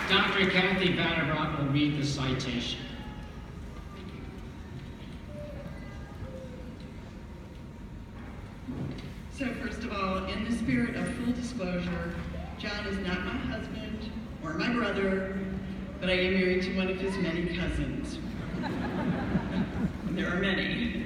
Dr. Kathy Vanderrock will read the citation. So first of all, in the spirit of full disclosure, John is not my husband or my brother, but I am married to one of his many cousins. And there are many.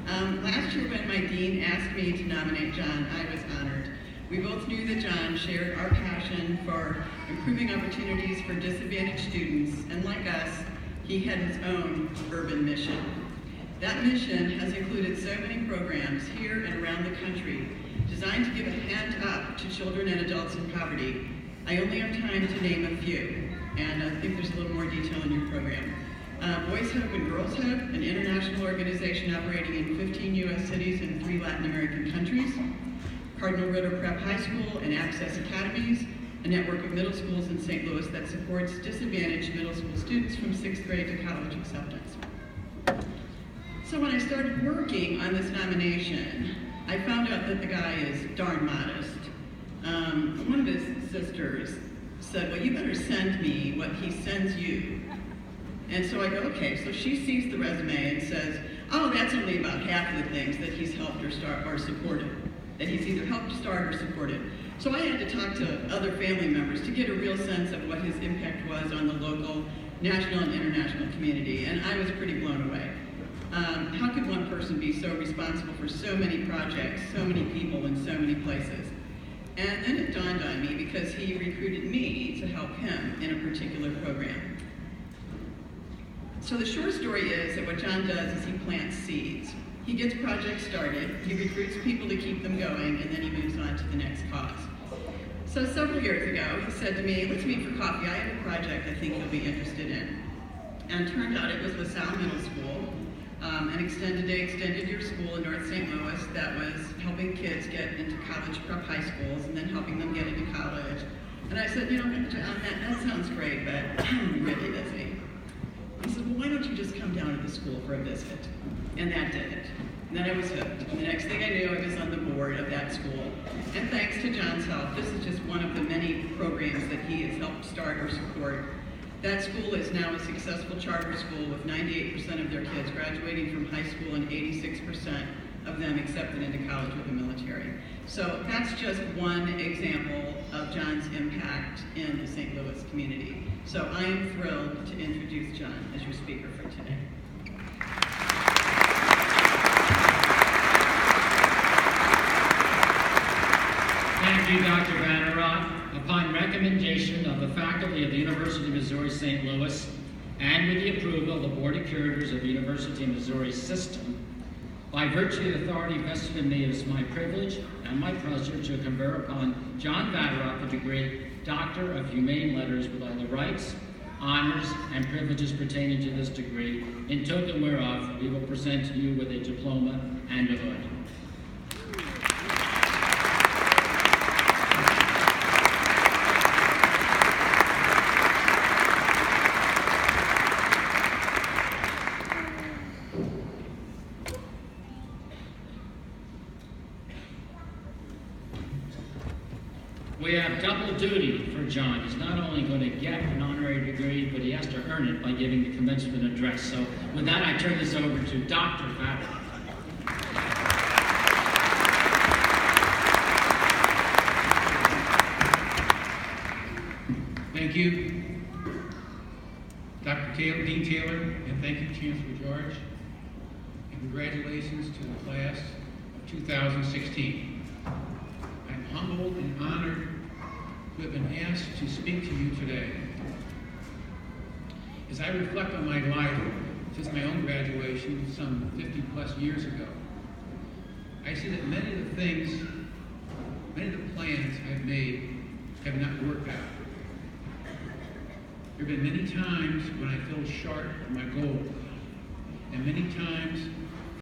Last year when my dean asked me to nominate John, I was honored. We both knew that John shared our passion for improving opportunities for disadvantaged students, and like us, he had his own urban mission. That mission has included so many programs here and around the country designed to give a hand up to children and adults in poverty. I only have time to name a few, and I think there's a little more detail in your program. Boys Hope and Girls Hope, an international organization operating in 15 U.S. cities and 3 Latin American countries. Cardinal Ritter Prep High School and Access Academies, a network of middle schools in St. Louis that supports disadvantaged middle school students from 6th grade to college acceptance. So when I started working on this nomination, I found out that the guy is darn modest. One of his sisters said, well, you better send me what he sends you. And so I go, okay, so she sees the resume and says, oh, that's only about half of the things that he's helped or supported, that he's either helped start or supported. So I had to talk to other family members to get a real sense of what his impact was on the local, national, and international community, and I was pretty blown away. How could one person be so responsible for so many projects, so many people, in so many places? And then it dawned on me because he recruited me to help him in a particular program. So the short story is that what John does is he plants seeds. He gets projects started, he recruits people to keep them going, and then he moves on to the next cause. So several years ago, he said to me, let's meet for coffee. I have a project I think you'll be interested in. And it turned out it was LaSalle Middle School, an extended day, extended year school in North St. Louis that was helping kids get into college prep high schools and then helping them get into college. And I said, you know, John, that sounds great, but I'm really busy. He said, well, why don't you just come down to the school for a visit? And that did it. And then I was hooked. And the next thing I knew, I was on the board of that school. And thanks to John's help, this is just one of the many programs that he has helped start or support. That school is now a successful charter school with 98% of their kids graduating from high school and 86% of them accepted into college or the military. So that's just one example of John's impact in the St. Louis community. So I am thrilled to introduce John as your speaker for today. Thank you, Dr. Vanderrock. Upon recommendation of the faculty of the University of Missouri St. Louis and with the approval of the Board of Curators of the University of Missouri System, by virtue of the authority vested in me, it is my privilege and my pleasure to confer upon John Vanderrock the degree Doctor of Humane Letters with all the rights, honors, and privileges pertaining to this degree, in token whereof we will present to you with a diploma and a hood. We have double duty for John. He's not only going to get an honorary degree, but he has to earn it by giving the commencement address. So with that, I turn this over to Dr. Vanderrock. Thank you, Dr. Dean Taylor, and thank you, Chancellor George, and congratulations to the class of 2016. I'm humbled and honored to have been asked to speak to you today. As I reflect on my life since my own graduation some 50 plus years ago, I see that many of the plans I've made have not worked out. There have been many times when I fell short of my goal, and many times